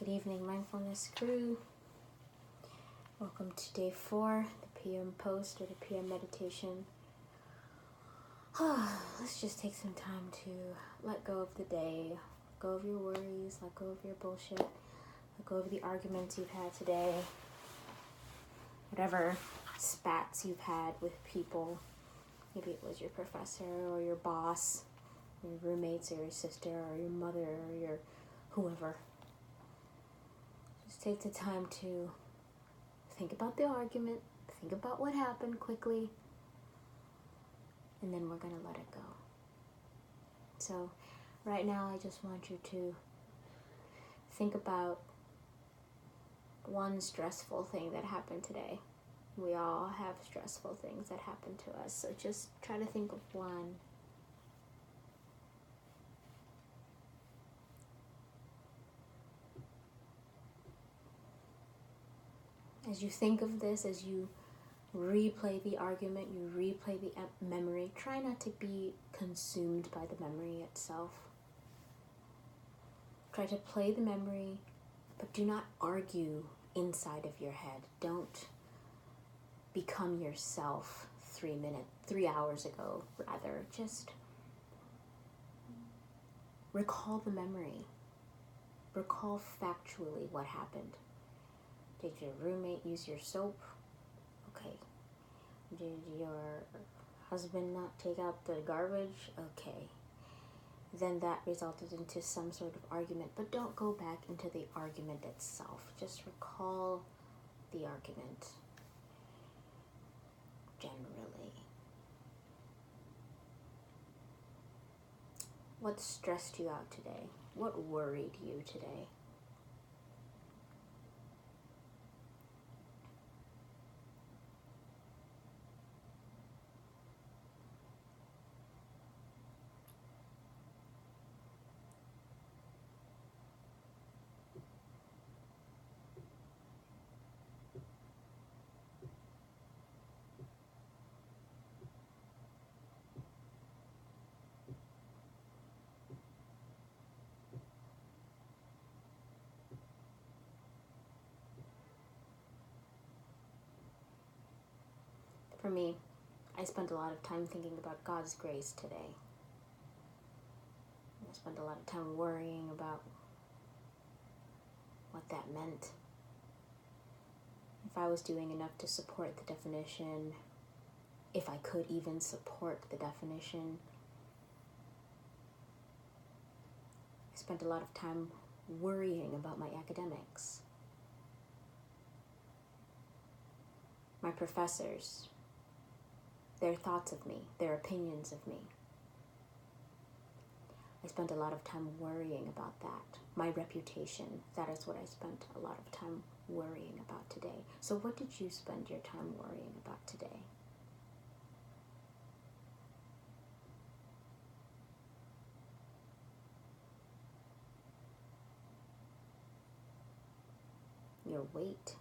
Good evening, Mindfulness crew. Welcome to day 4, the PM post or the PM meditation. Let's just take some time to let go of the day, let go of your worries, let go of your bullshit, let go of the arguments you've had today, whatever spats you've had with people. Maybe it was your professor or your boss, your roommates or your sister or your mother or your whoever. Just take the time to think about the argument, think about what happened quickly, and then we're going to let it go. So right now I just want you to think about one stressful thing that happened today. We all have stressful things that happen to us, so just try to think of one. As you think of this, as you replay the argument, you replay the memory, try not to be consumed by the memory itself. Try to play the memory, but do not argue inside of your head. Don't become yourself 3 hours ago, rather. Just recall the memory. Recall factually what happened. Did your roommate use your soap? Okay. Did your husband not take out the garbage? Okay. Then that resulted into some sort of argument, but don't go back into the argument itself. Just recall the argument generally. What stressed you out today? What worried you today? For me, I spent a lot of time thinking about God's grace today. I spent a lot of time worrying about what that meant. If I was doing enough to support the definition, if I could even support the definition. I spent a lot of time worrying about my academics. My professors, their thoughts of me, their opinions of me. I spent a lot of time worrying about that. My reputation, that is what I spent a lot of time worrying about today. So what did you spend your time worrying about today? Your weight.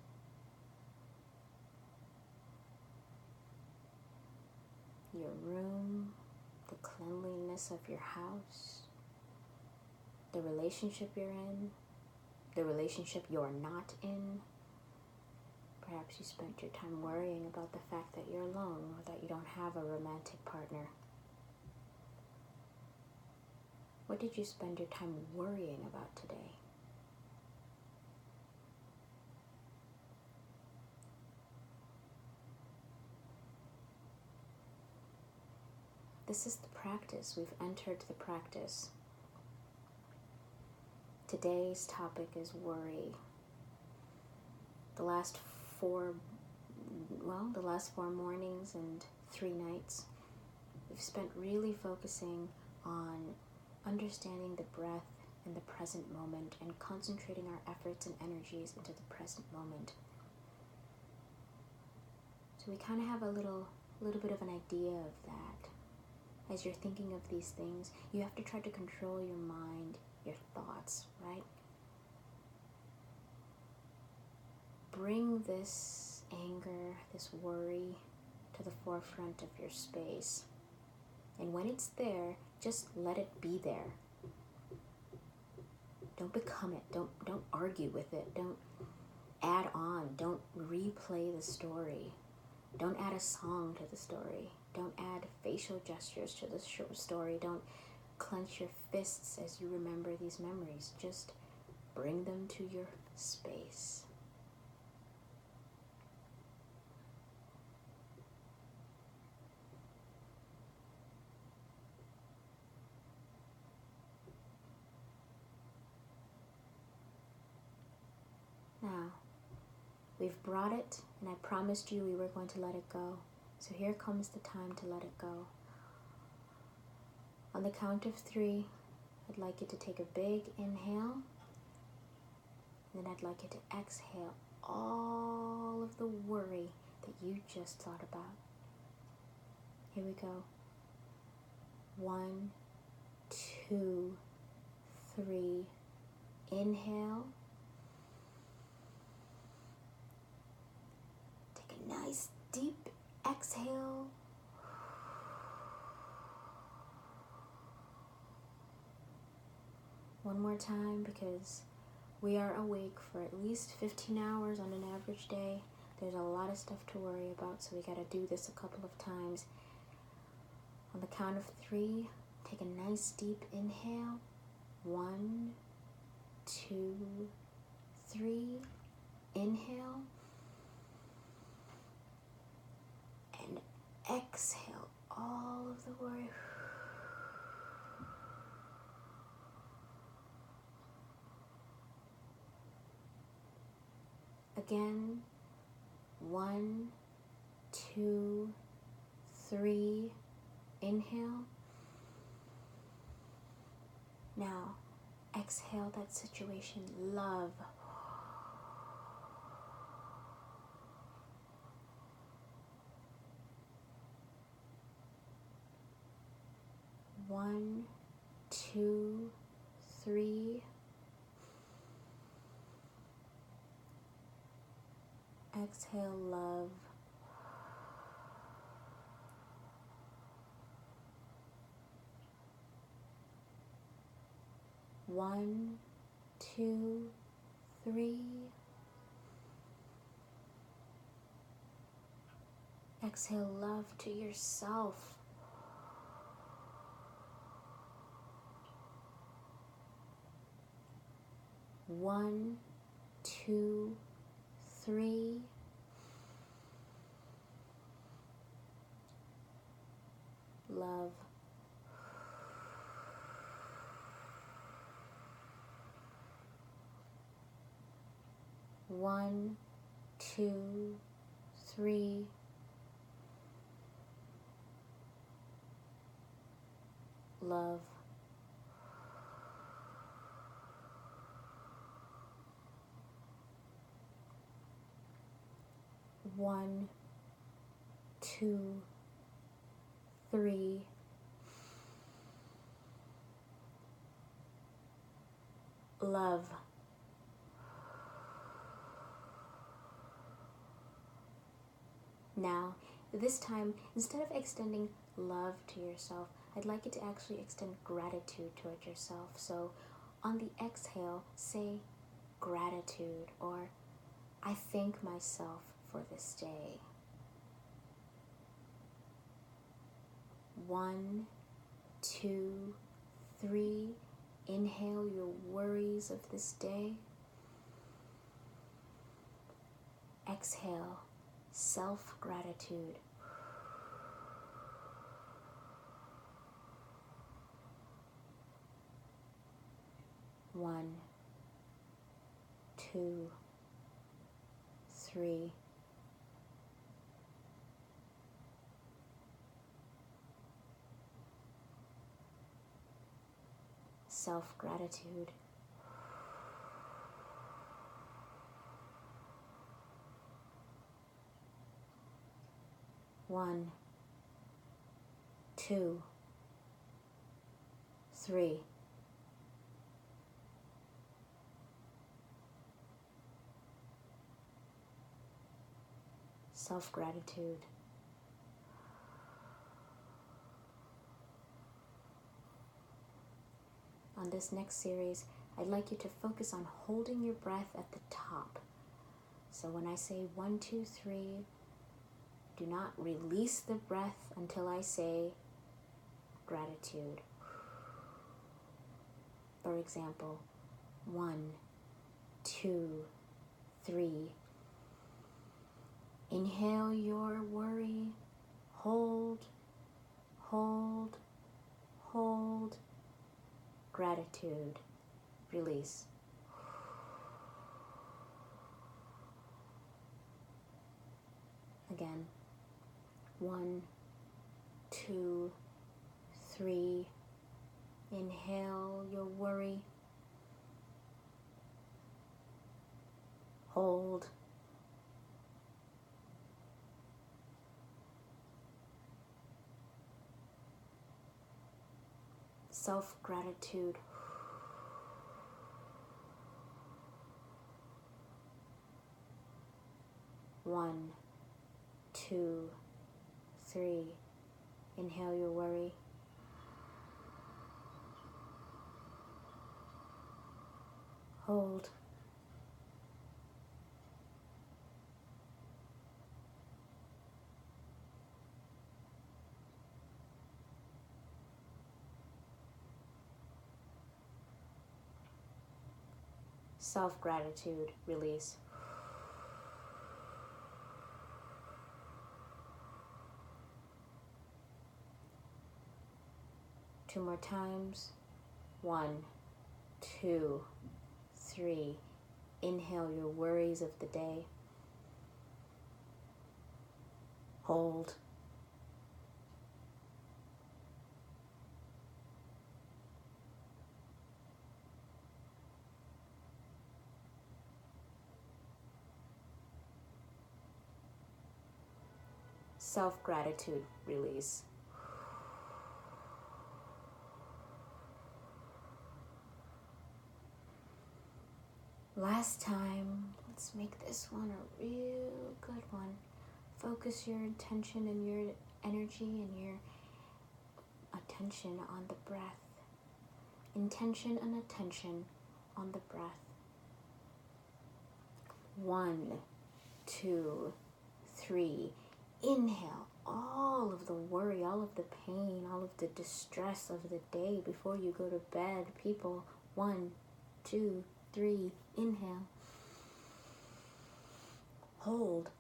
Your room, the cleanliness of your house, the relationship you're in, the relationship you're not in. Perhaps you spent your time worrying about the fact that you're alone or that you don't have a romantic partner. What did you spend your time worrying about today? This is the practice. We've entered the practice. Today's topic is worry. The last four mornings and 3 nights, we've spent really focusing on understanding the breath in the present moment and concentrating our efforts and energies into the present moment. So we kind of have a little bit of an idea of that. As you're thinking of these things, you have to try to control your mind, your thoughts, right? Bring this anger, this worry to the forefront of your space. And when it's there, just let it be there. Don't become it. Don't argue with it. Don't add on. Don't replay the story. Don't add a song to the story. Don't add facial gestures to the story. Don't clench your fists as you remember these memories. Just bring them to your space. Now, we've brought it, and I promised you we were going to let it go. So here comes the time to let it go. On the count of 3, I'd like you to take a big inhale. Then I'd like you to exhale all of the worry that you just thought about. Here we go. 1, 2, 3. Inhale. Take a nice deep exhale. One more time, because we are awake for at least 15 hours on an average day. There's a lot of stuff to worry about, so we gotta do this a couple of times. On the count of 3, take a nice deep inhale. 1, 2, 3. Inhale. And exhale all of the worry. Again, 1, 2, 3. Inhale. Now, exhale that situation. Love. One, 2, 3. Exhale, love. One, 2, 3. Exhale, love to yourself. One, 2, 3. Love. One, 2, 3. Love. One, 2, 3. Love. Now, this time, instead of extending love to yourself, I'd like you to actually extend gratitude toward yourself. So, on the exhale, say gratitude, or I thank myself for this day. 1, 2, 3. Inhale your worries of this day. Exhale self-gratitude. One, 2, 3. Self-gratitude. One, 2, 3. Self-gratitude. On this next series, I'd like you to focus on holding your breath at the top. So when I say 1, 2, 3, do not release the breath until I say gratitude. For example, 1, 2, 3. Inhale your worry. Hold, hold, hold. Gratitude. Release. Again. 1, 2, 3. Inhale your worry. Hold. Self-gratitude. 1, 2, 3. Inhale your worry. Hold. Self-gratitude. Release. Two more times. 1, 2, 3. Inhale your worries of the day. Hold. Self-gratitude. Release. Last time, let's make this one a real good one. Focus your intention and your energy and your attention on the breath. Intention and attention on the breath. 1, 2, 3. Inhale all of the worry, all of the pain, all of the distress of the day before you go to bed. People, 1, 2, 3. Inhale. Hold.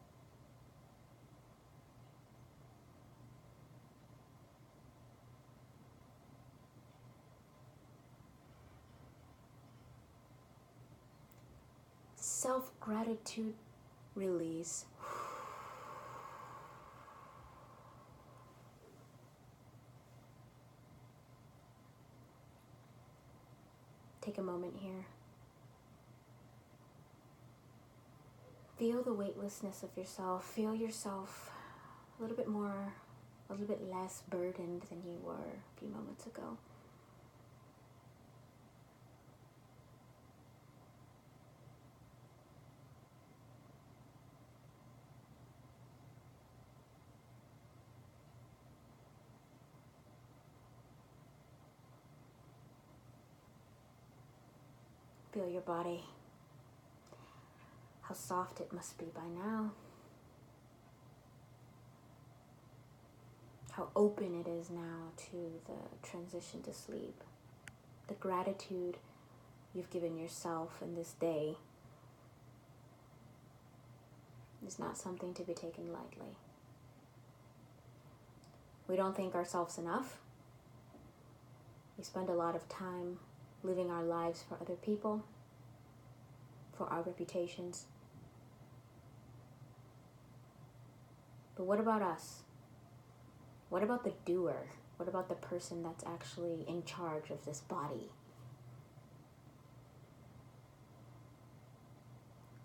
Self-gratitude. Release. Take a moment here. Feel the weightlessness of yourself. Feel yourself a little bit more, a little bit less burdened than you were a few moments ago. Feel your body. How soft it must be by now. How open it is now to the transition to sleep. The gratitude you've given yourself in this day is not something to be taken lightly. We don't think ourselves enough. We spend a lot of time living our lives for other people, for our reputations. But what about us? What about the doer? What about the person that's actually in charge of this body?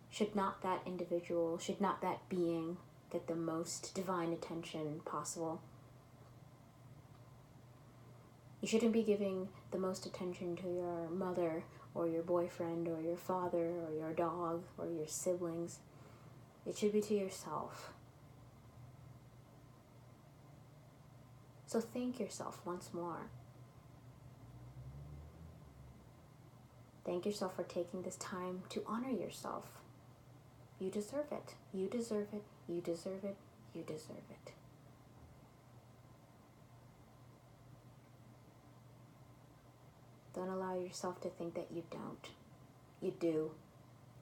Should not that individual, should not that being get the most divine attention possible? You shouldn't be giving the most attention to your mother or your boyfriend or your father or your dog or your siblings. It should be to yourself. So thank yourself once more. Thank yourself for taking this time to honor yourself. You deserve it. You deserve it. You deserve it. You deserve it. Don't allow yourself to think that you don't. You do.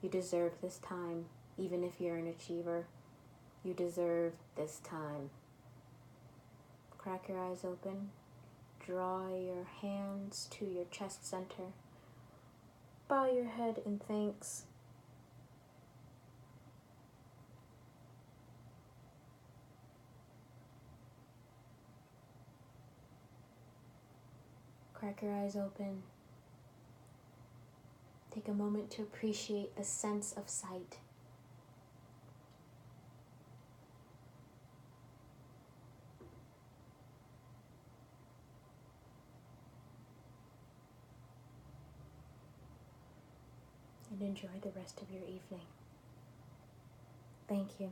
You deserve this time, even if you're an achiever. You deserve this time. Crack your eyes open. Draw your hands to your chest center. Bow your head in thanks. Crack your eyes open. Take a moment to appreciate the sense of sight. And enjoy the rest of your evening. Thank you.